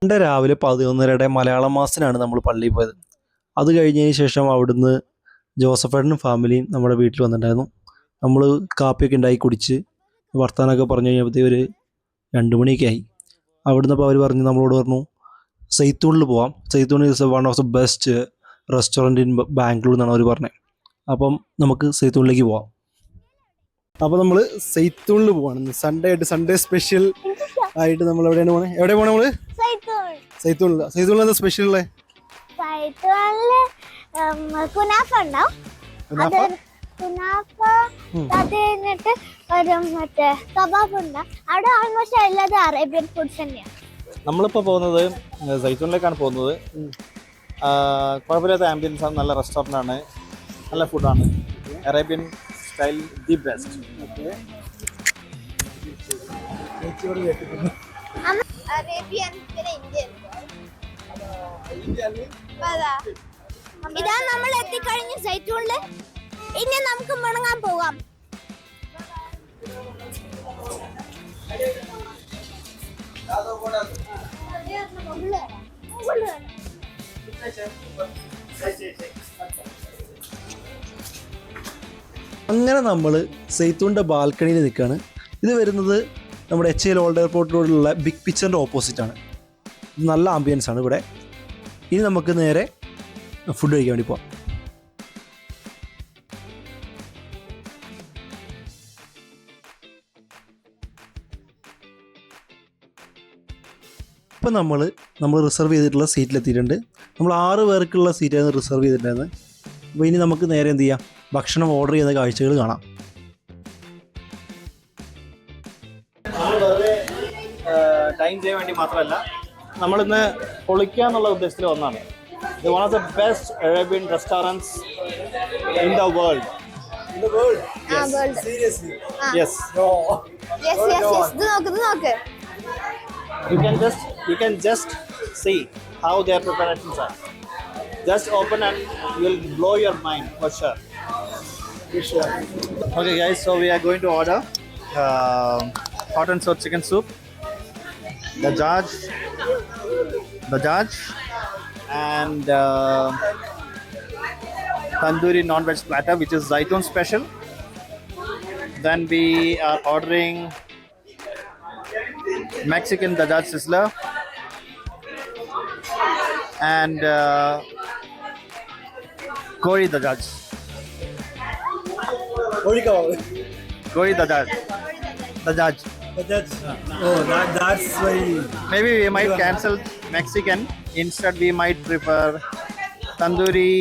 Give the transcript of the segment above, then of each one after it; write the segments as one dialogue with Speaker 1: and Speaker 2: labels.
Speaker 1: പണ്ട് രാവിലെ 11:30 മലയാളം മാസത്തിനാണ് നമ്മൾ പള്ളിയിൽ പോയത്. അത് കഴിഞ്ഞതിന് ശേഷം അവിടുന്ന് ജോസഫേട്ടനും ഫാമിലിയും നമ്മുടെ വീട്ടിൽ വന്നിട്ടുണ്ടായിരുന്നു. നമ്മൾ കാപ്പിയൊക്കെ ഉണ്ടാക്കി കുടിച്ച് വർത്തമാനമൊക്കെ പറഞ്ഞു കഴിഞ്ഞപ്പോഴത്തേക്ക് ഒരു 2 മണിയൊക്കെ ആയി. അവിടുന്ന് അപ്പോൾ അവർ നമ്മളോട് പറഞ്ഞു സെയ്ത്തൂണിൽ പോവാം. Zaytoon is one of the best restaurant in Bangalore എന്നാണ് അവർ പറഞ്ഞത്. അപ്പം നമുക്ക് സെയ്ത്തൂണിലേക്ക് പോവാം. അപ്പോൾ നമ്മൾ സെയ്ത്തൂണിൽ പോവാണ്. സൺഡേ സ്പെഷ്യൽ ആയിട്ട് നമ്മൾ എവിടെയാണ് പോണേ? എവിടെ പോണേ നമ്മൾ? സെയ്ത്തൂണിൽ എന്താ സ്പെഷ്യൽ ഉള്ളത്?
Speaker 2: കുനാഫ ഉണ്ടാവും. അത് കഴിഞ്ഞിട്ട് ഒരു മറ്റേ കബാബ് ഉണ്ടാവും. അവിടെ ഓൾമോസ്റ്റ് എല്ലാതും അറേബ്യൻ ഫുഡ്സ് തന്നെയാണ്.
Speaker 3: നമ്മളിപ്പോൾ പോകുന്നത് സെയ്ത്തൂണിലേക്കാണ് പോകുന്നത്. കുഴപ്പമില്ലാത്ത ആംബിയൻസ് ആണ്, നല്ല റെസ്റ്റോറൻ്റ് ആണ്, നല്ല ഫുഡാണ്, അറേബ്യൻ സ്റ്റൈൽ ദി ബെസ്റ്റ്.
Speaker 2: ഇതാ നമ്മൾ എത്തിക്കഴിഞ്ഞ് സെയ്ത്തൂണില്. ഇനി നമുക്ക് മുണങ്ങാൻ പോകാം.
Speaker 1: അങ്ങനെ നമ്മൾ സെയ്ത്തൂണിൻ്റെ ബാൽക്കണിയിൽ നിൽക്കുകയാണ്. ഇത് വരുന്നത് നമ്മുടെ HAL ഓൾഡ് എയർപോർട്ട് റോഡിലുള്ള ബിഗ് പിക്ചറിൻ്റെ ഓപ്പോസിറ്റാണ്. നല്ല ആംബിയൻസ് ആണ് ഇവിടെ. ഇനി നമുക്ക് നേരെ ഫുഡ് കഴിക്കാൻ വേണ്ടി പോവാം. ഇപ്പം നമ്മൾ റിസർവ് ചെയ്തിട്ടുള്ള സീറ്റിലെത്തിയിട്ടുണ്ട്. നമ്മൾ 6 പേർക്കുള്ള സീറ്റാണ് റിസർവ് ചെയ്തിട്ടുണ്ടായിരുന്നത്. അപ്പോൾ ഇനി നമുക്ക് നേരെ എന്ത് ചെയ്യാം, ഭക്ഷണം ഓർഡർ ചെയ്യുന്ന കാഴ്ചകൾ കാണാം.
Speaker 3: ടൈം ചെയ്യാൻ വേണ്ടി മാത്രമല്ല, നമ്മളിന്ന് പൊളിക്കുക എന്നുള്ള ഉദ്ദേശത്തിൽ വന്നതാണ്. ഇത് one of the best Arabian restaurants in the world. Yes. You can just see how their preparations are. Just open and you'll blow your mind for sure. Okay guys, so we are going to order hot and sour chicken soup, Dajaj, and tandoori non-veg platter, which is Zaitoon special. Then we are ordering Mexican Dajaj sizzler and Kori Dajaj. Kori Dajaj.
Speaker 1: Oh, that's very...
Speaker 3: Maybe we might cancel Mexican. Instead, we might prefer tandoori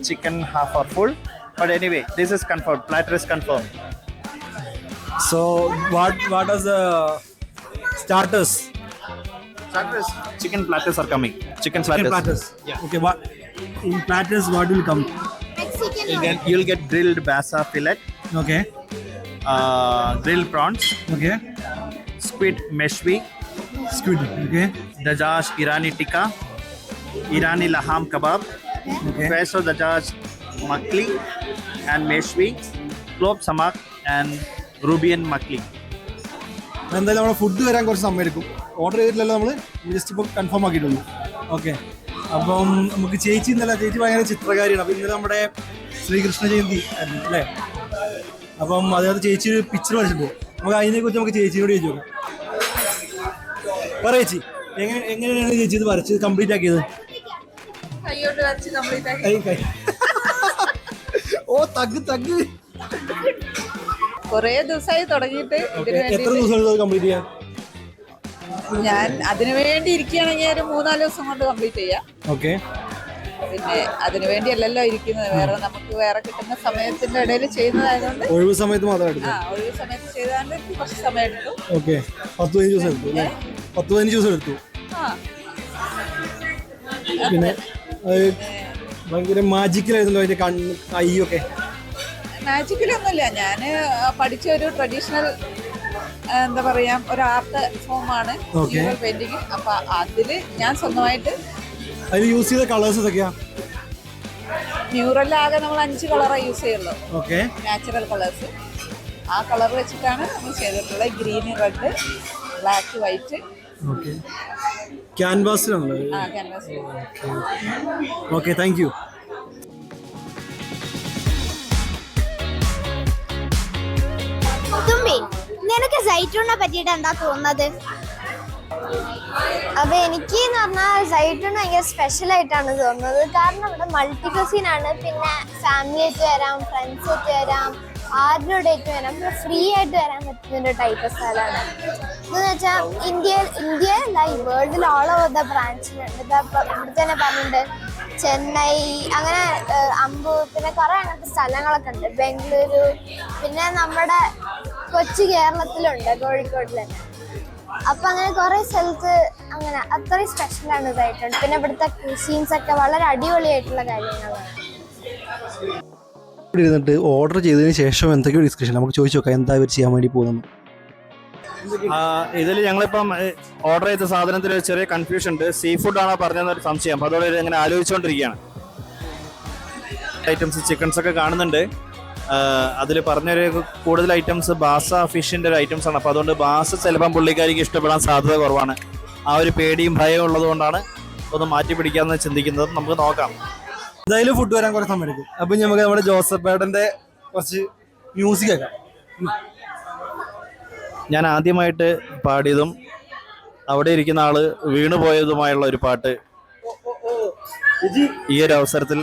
Speaker 3: chicken half or full. But anyway, this is confirmed. Platter is confirmed.
Speaker 1: So, what are the starters?
Speaker 3: Starters, chicken platters are coming. Chicken platters.
Speaker 1: Yeah. Okay. What in platters? What will come?
Speaker 2: Mexican.
Speaker 3: You'll get grilled basa fillet.
Speaker 1: Okay.
Speaker 3: Grilled prawns.
Speaker 1: Okay.
Speaker 3: Squid meshwi.
Speaker 1: Squid. Okay.
Speaker 3: Dajaj Irani tikka. Irani laham kebab.
Speaker 1: Okay.
Speaker 3: Peso Dajaj makli and meshwi. Klob samak and Rubian makli.
Speaker 1: എന്തായാലും നമ്മുടെ food വരാൻ കുറച്ച് സമയം എടുക്കും. Order ചെയ്തിട്ടില്ലല്ലോ, നമ്മൾ just ഇപ്പോൾ confirm ആക്കിയിട്ടുള്ളൂ. Okay. അപ്പം നമുക്ക് ചേച്ചി ഭയങ്കര ചിത്രകാരിയാണ്. അപ്പോൾ ഇന്നലെ നമ്മുടെ ശ്രീകൃഷ്ണ ജയന്തി ആയിരുന്നു അല്ലേ? അപ്പം അതിനകത്ത് ചേച്ചി ഒരു പിക്ചർ വരച്ചിട്ടുണ്ട്. നമുക്ക് അതിനെക്കുറിച്ച് നമുക്ക് ചേച്ചിയോട് ചോദിച്ചു നോക്കാം. പറ ചേച്ചി, എങ്ങനെയാണ് ചേച്ചി ഇത് വരച്ച് കംപ്ലീറ്റ് ആക്കിയത്? ഓ തഗ്
Speaker 4: കൊറേ ദിവസമായി തുടങ്ങിയിട്ട്.
Speaker 1: എത്ര ദിവസം കംപ്ലീറ്റ് ചെയ്യാം?
Speaker 4: ഞാൻ അതിനു വേണ്ടി ഇരിക്കുകയാണെങ്കിൽ ഒരു 3-4 ദിവസം കൊണ്ട് കംപ്ലീറ്റ് ചെയ്യാം.
Speaker 1: ഓക്കെ.
Speaker 4: പിന്നെ അതിനു വേണ്ടി അല്ലല്ലോ ഇരിക്കുന്നത്, നമുക്ക് വേറെ കിട്ടുന്ന സമയത്തിന്റെ ഇടയിൽ ചെയ്യുന്നതായതുകൊണ്ട്
Speaker 1: ഒഴിവ് സമയത്ത് മാത്രം എടുക്കും.
Speaker 4: ഒഴിവ് സമയത്ത് ചെയ്താണ്ട് കുറച്ച് സമയം എടുത്തു.
Speaker 1: ഓക്കെ. 10-15 ദിവസം എടുത്തു അല്ലേ? 10-15 ദിവസം എടുത്തു. പിന്നെ ഭയങ്കര മാജിക്കലായിരുന്നല്ലോ അതിന്റെ കൈയൊക്കെ.
Speaker 4: മാജിക്കലൊന്നുമില്ല, ഞാൻ പഠിച്ച ഒരു ട്രഡീഷണൽ എന്താ പറയാ ഒരു ആർട്ട് ഫോമാണ് മ്യൂറൽ പെയിന്റിങ്. അപ്പൊ അതില് ഞാൻ സ്വന്തമായിട്ട്
Speaker 1: അതിൽ യൂസ് ചെയ്ത കളേഴ്സ് ഏതൊക്കെയാ?
Speaker 4: മ്യൂറലിലാകെ നമ്മൾ 5 കളറേ യൂസ് ചെയ്യുള്ളൂ.
Speaker 1: ഓക്കെ.
Speaker 4: Natural colours. ആ കളർ വെച്ചിട്ടാണ് നമ്മൾ ചെയ്തിട്ടുള്ളത്. Green, red, black, white,
Speaker 1: okay, ക്യാൻവാസിലാണല്ലോ.
Speaker 4: Canvas.
Speaker 1: Okay, thank you.
Speaker 2: Thumbi, നിനക്ക് സൈറ്റൂണിനെ പറ്റിയിട്ട് എന്താ തോന്നുന്നത്?
Speaker 5: അപ്പൊ എനിക്ക് എന്ന് പറഞ്ഞാൽ സൈറ്റൂൺ ഭയങ്കര സ്പെഷ്യൽ ആയിട്ടാണ് തോന്നുന്നത്. കാരണം ഇവിടെ മൾട്ടി ക്വസീൻ ആണ്. പിന്നെ ഫാമിലി ആയിട്ട് വരാം, ഫ്രണ്ട്സ് ആയിട്ട് വരാം, ആരുടെ ആയിട്ട് വരാം, പിന്നെ ഫ്രീ ആയിട്ട് വരാൻ പറ്റുന്ന ഒരു ടൈപ്പ് സ്ഥലമാണ്. ഇതെന്ന് വെച്ചാൽ ഇന്ത്യയിലല്ല, ഈ വേൾഡിൽ ഓൾ ഓവർ ദ ബ്രാഞ്ചിലുണ്ട്. ഇവിടെ തന്നെ പറഞ്ഞിട്ടുണ്ട് ചെന്നൈ, അങ്ങനെ പിന്നെ കുറെ അങ്ങനത്തെ സ്ഥലങ്ങളൊക്കെ ഉണ്ട്. ബാംഗ്ലൂരു, പിന്നെ നമ്മുടെ കൊച്ചു കേരളത്തിലുണ്ട്, കോഴിക്കോട്ടിൽ തന്നെ. അപ്പൊ അങ്ങനെ കുറെ സ്ഥലത്ത് അങ്ങനെ അത്രയും സ്പെഷ്യലാണ് ഇതായിട്ടുണ്ട്. പിന്നെ ഇവിടുത്തെ ക്യൂസീൻസ് ഒക്കെ വളരെ അടിപൊളിയായിട്ടുള്ള കാര്യങ്ങളാണ്.
Speaker 1: ഇവിടെ ഇരുന്നിട്ട് ഓർഡർ ചെയ്തതിന് ശേഷം എന്തൊക്കെയോ ഡിസ്കഷൻ നമുക്ക് ചോദിച്ചു നോക്കാം എന്താ ഇവർ ചെയ്യാൻ വേണ്ടി പോകുന്നത്.
Speaker 3: ഇതിൽ ഞങ്ങളിപ്പം ഓർഡർ ചെയ്ത സാധനത്തിൽ ചെറിയ കൺഫ്യൂഷൻ ഉണ്ട്. സീ ഫുഡ് ആണോ പറഞ്ഞതെന്നൊരു സംശയം. അപ്പോൾ അതോടെ ഇങ്ങനെ ആലോചിച്ചുകൊണ്ടിരിക്കുകയാണ്. ഐറ്റംസ് ചിക്കൻസ് ഒക്കെ കാണുന്നുണ്ട്. അതിൽ പറഞ്ഞൊരു കൂടുതൽ ഐറ്റംസ് ബാസ ഫിഷിൻ്റെ ഒരു ഐറ്റംസ് ആണ്. അപ്പോൾ അതുകൊണ്ട് ബാസ ചിലപ്പം പുള്ളിക്കാരിക്ക് ഇഷ്ടപ്പെടാൻ സാധ്യത കുറവാണ്. ആ ഒരു പേടിയും ഭയവും ഉള്ളത് കൊണ്ടാണ് ഒന്ന് മാറ്റി പിടിക്കാമെന്ന് ചിന്തിക്കുന്നത്. നമുക്ക് നോക്കാം.
Speaker 1: എന്തായാലും ഫുഡ് വരാൻ കുറേ സമയം എടുക്കും. അപ്പം നമുക്ക് നമ്മുടെ ജോസഫ് ഏട്ടൻ്റെ കുറച്ച് മ്യൂസിക് കേൾക്കാം.
Speaker 3: ഞാൻ ആദ്യമായിട്ട് പാടിയതും അവിടെ ഇരിക്കുന്ന ആള് വീണുപോയതുമായുള്ള ഒരു പാട്ട് ഈ ഒരു അവസരത്തിൽ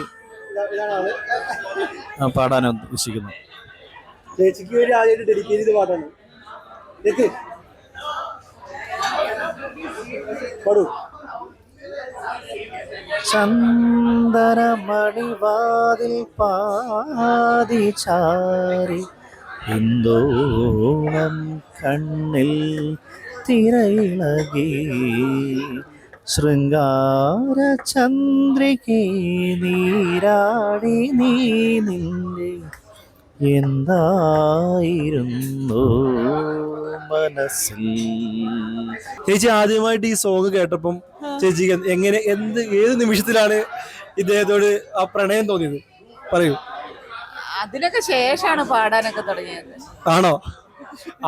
Speaker 3: പാടാൻ ഉദ്ദേശിക്കുന്നു.
Speaker 1: ചേച്ചിക്ക് വേണ്ടി ആദ്യമായിട്ട് ഡെഡിക്കേറ്റ് ചെയ്ത പാട്ടാണ്. പാടൂ.
Speaker 3: ചന്ദനമണിവാതിൽ പാതിചാരി എന്തോണം കണ്ണിൽ തിരയിളകി ശൃംഗാര ചന്ദ്രികേ നീരാടി നീ നിന്റെ എന്തായിരുന്നു മനസ്സിൽ.
Speaker 1: ചേച്ചി ആദ്യമായിട്ട് ഈ സോങ് കേട്ടപ്പം ചേച്ചിക്ക് എങ്ങനെ ഏത് നിമിഷത്തിലാണ് ഇദ്ദേഹത്തോട് ആ പ്രണയം തോന്നിയത്? പറയൂ.
Speaker 4: അതിനൊക്കെ ശേഷമാണ് പാടാനൊക്കെ തുടങ്ങിയത്.
Speaker 1: ആണോ?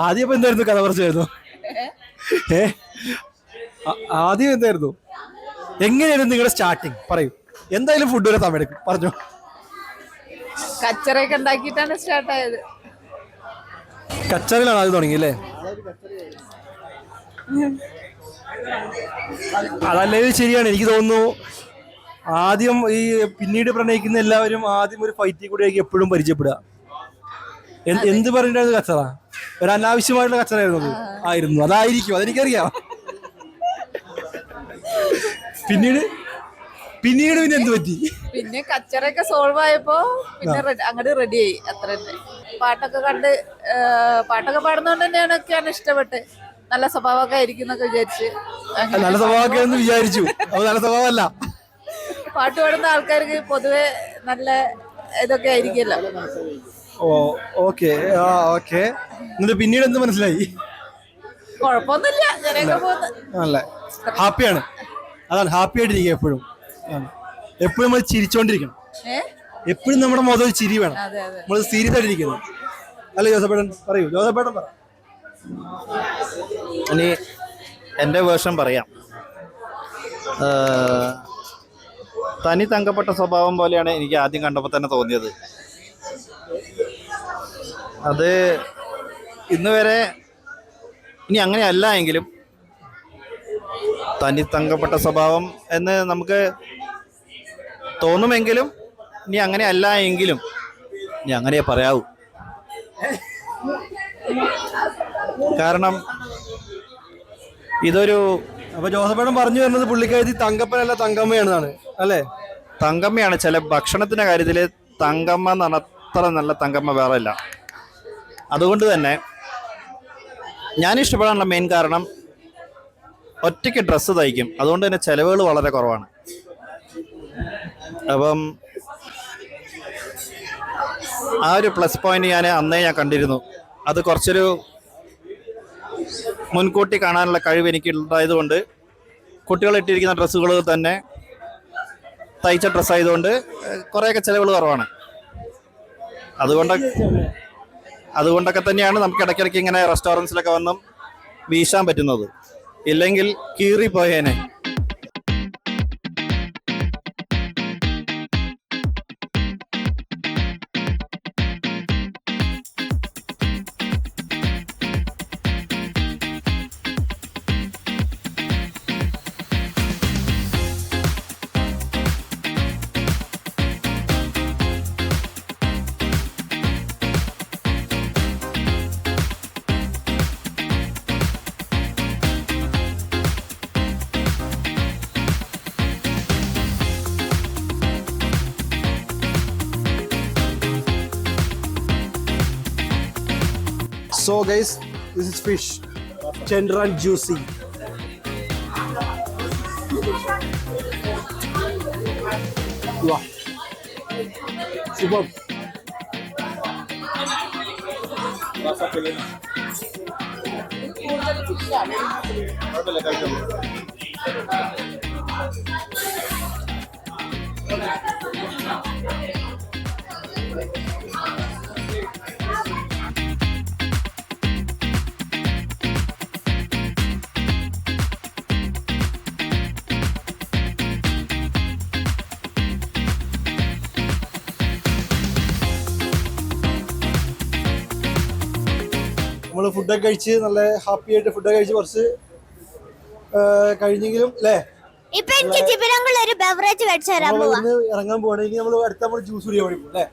Speaker 1: ആദ്യം ഇപ്പൊ എന്തായിരുന്നു കഥ പറച്ചായിരുന്നു? ആദ്യം എന്തായിരുന്നു? എങ്ങനെയായിരുന്നു നിങ്ങളുടെ സ്റ്റാർട്ടിങ്? പറയൂ. എന്തായാലും ഫുഡ് വരെ തമിഴ് പറഞ്ഞോ.
Speaker 4: കച്ചറയൊക്കെ ഉണ്ടാക്കിയിട്ടാണ് സ്റ്റാർട്ടായത്.
Speaker 1: കച്ചറയിലാണ് ആദ്യം തുടങ്ങി അല്ലേ? അതല്ലേ ശരിയാണ്. എനിക്ക് തോന്നുന്നു ആദ്യം ഈ പിന്നീട് പ്രണയിക്കുന്ന എല്ലാവരും ആദ്യം ഒരു ഫൈറ്റിൽ കൂടെ ആയിരിക്കും എപ്പോഴും പരിചയപ്പെടുക. എന്ത് പറഞ്ഞിട്ടായിരുന്നു കച്ചറ? ഒരു അനാവശ്യമായിട്ടുള്ള കച്ചറയായിരുന്നു ആയിരുന്നു. അതായിരിക്കും, അതെനിക്കറിയാം. പിന്നീട് പിന്നെ എന്ത് പറ്റി?
Speaker 4: പിന്നെ കച്ചറയൊക്കെ സോൾവ് ആയപ്പോ പിന്നെ അങ്ങോട്ട് റെഡിയായി. അത്ര തന്നെ. പാട്ടൊക്കെ പാടുന്നോണ്ട് തന്നെയാണ് ഇഷ്ടപ്പെട്ട്. നല്ല സ്വഭാവമൊക്കെ ആയിരിക്കും എന്നൊക്കെ വിചാരിച്ച്.
Speaker 1: നല്ല സ്വഭാവമൊക്കെ എന്ന് വിചാരിച്ചു. അത് നല്ല സ്വഭാവമല്ല.
Speaker 4: പാട്ട് പാടുന്ന ആൾക്കാർക്ക് പൊതുവെ നല്ല ഇതൊക്കെ ആയിരിക്കുമല്ലോ.
Speaker 1: ഓക്കെ. എന്നിട്ട് പിന്നീട് എന്ത് മനസ്സിലായി?
Speaker 4: കുഴപ്പമൊന്നുമില്ല, അങ്ങനെയൊക്കെ പോകുന്നു.
Speaker 1: നല്ല ഹാപ്പിയാണ്. അതാണ്, ഹാപ്പി ആയിട്ടിരിക്കുക എപ്പോഴും. എപ്പോഴും നമ്മൾ ചിരിച്ചോണ്ടിരിക്കണം. എപ്പോഴും നമ്മുടെ മുതൽ ചിരി വേണം. നമ്മൾ സീരിയസ് ആയിട്ടിരിക്കുന്നത് അല്ല? ജോസഫേട്ടൻ പറയൂ. ജോസഫേട്ടൻ പറ.
Speaker 3: ഇനി എൻ്റെ വേർഷൻ പറയാം. തനി തങ്കപ്പെട്ട സ്വഭാവം പോലെയാണ് എനിക്ക് ആദ്യം കണ്ടപ്പോൾ തന്നെ തോന്നിയത്. അത് ഇന്ന് വരെ ഇനി അങ്ങനെയല്ല എങ്കിലും തനി തങ്കപ്പെട്ട സ്വഭാവം എന്ന് നമുക്ക് തോന്നുമെങ്കിലും ഇനി അങ്ങനെ അല്ല എങ്കിലും ഇനി അങ്ങനെ പറയാവൂ. കാരണം ഇതൊരു
Speaker 1: അപ്പൊ ജോസഫേട്ടൻ പറഞ്ഞു വരുന്നത് പുള്ളിക്കാരി തങ്കപ്പനല്ല തങ്കമ്മയാണെന്നാണ് അല്ലേ?
Speaker 3: തങ്കമ്മയാണ്. ചില ഭക്ഷണത്തിന്റെ കാര്യത്തിൽ തങ്കമ്മ എന്ന് പറഞ്ഞാൽ അത്ര നല്ല തങ്കമ്മ വേറെ ഇല്ല. അതുകൊണ്ട് തന്നെ ഞാൻ ഇഷ്ടപ്പെടാനുള്ള മെയിൻ കാരണം ഒറ്റയ്ക്ക് ഡ്രസ്സ് തയ്ക്കും. അതുകൊണ്ട് തന്നെ ചിലവുകൾ വളരെ കുറവാണ്. അപ്പം ആ ഒരു പ്ലസ് പോയിന്റ് ഞാൻ കണ്ടിരുന്നു. അത് കുറച്ചൊരു മുൻകൂട്ടി കാണാനുള്ള കഴിവ് എനിക്ക് ഉണ്ടായതുകൊണ്ട് കുട്ടികൾ ഇട്ടിരിക്കുന്ന ഡ്രസ്സുകൾ തന്നെ തയ്ച്ച ഡ്രസ്സായതുകൊണ്ട് കുറേയൊക്കെ ചിലവുകൾ കുറവാണ്. അതുകൊണ്ടൊക്കെ തന്നെയാണ് നമുക്ക് ഇടയ്ക്കിടയ്ക്ക് ഇങ്ങനെ റെസ്റ്റോറൻറ്റ്സിലൊക്കെ വന്നും വീശാൻ പറ്റുന്നത്. ഇല്ലെങ്കിൽ കീറിപ്പോയേനെ.
Speaker 1: So guys, this is fish, tender and juicy. Wow, superb. നമ്മൾ ഫുഡൊക്കെ കഴിച്ച് നല്ല ഹാപ്പി ആയിട്ട് ഫുഡൊക്കെ കഴിച്ച് കുറച്ച് കഴിഞ്ഞെങ്കിലും അല്ലേ
Speaker 2: ഇപ്പൊ എനിക്ക് ജിബിലങ്ങൾ ഒരു ബെവറേജ് മേടിച്ചു തരാൻ പോവാ.
Speaker 1: ഇറങ്ങാൻ പോവാണെങ്കിൽ നമ്മൾ അടുത്ത നമ്മൾ ജ്യൂസ് കുടിക്കാൻ വേണ്ടി പോകും അല്ലേ?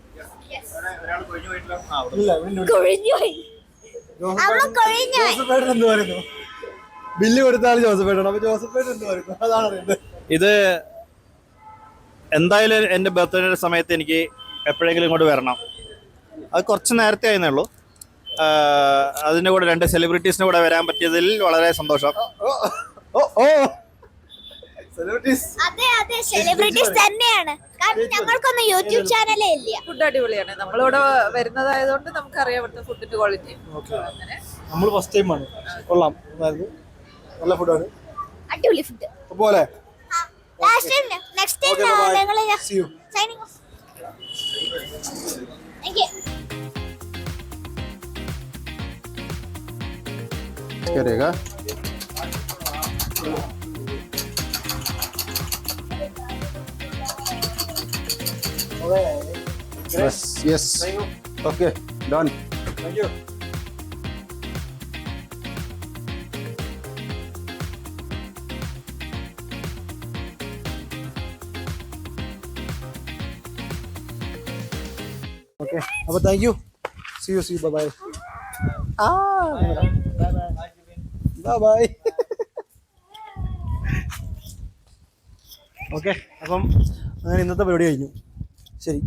Speaker 1: ഇല്ല,
Speaker 2: കൊഴിഞ്ഞുപോയി. അവള് കൊഴിഞ്ഞുപോയി.
Speaker 1: ജോസഫേട്ടൻ എന്ത് പറയുന്നു? ബില്ല് കൊടുത്താൽ ജോസഫേട്ടൻ. അപ്പൊ ജോസഫേട്ടൻ എന്ത് പറയുന്നു? അതാണ് അറിയുന്നത്.
Speaker 3: ഇത് എന്തായാലും എൻ്റെ ബർത്ത്ഡേയുടെ സമയത്ത് എനിക്ക് എപ്പോഴെങ്കിലും ഇങ്ങോട്ട് വരണം. അത് കുറച്ച് നേരത്തെ ആയിരുന്നേ ഉള്ളൂ. അതിൻ്റെ കൂടെ 2 സെലിബ്രിറ്റീസിൻ്റെ കൂടെ വരാൻ പറ്റിയതിൽ വളരെ സന്തോഷം.
Speaker 2: അതെ അതെ, സെലിബ്രിറ്റീസ് തന്നെയാണ്. കാരണം ഞങ്ങൾക്കൊന്നും യൂട്യൂബ് ചാനലേ ഇല്ല.
Speaker 4: ഫുഡ് അടിപൊളിയാണ്. നമ്മളിവിടെ വരുന്നതായതുകൊണ്ട് നമുക്കറിയാം ഇവിടുത്തെ ഫുഡിന്റെ ക്വാളിറ്റി. അങ്ങനെ
Speaker 1: നമ്മൾ ഫസ്റ്റ് ടൈം ആണ്. കൊള്ളാം, നല്ല ഫുഡാണ്,
Speaker 2: അടിപൊളി ഫുഡ്
Speaker 1: പോലെ.
Speaker 2: ലാസ്റ്റ് ടൈം നെക്സ്റ്റ് ടൈം ഞങ്ങൾ സൈനിങ് ഓഫ്. Thank you.
Speaker 1: करेगा yes okay done. Thank you. Okay, അപ്പോൾ thank you. See you bye bye. Bye. Okay, അപ്പം അങ്ങനെ ഇന്നത്തെ പരിപാടി കഴിഞ്ഞു. ശരി.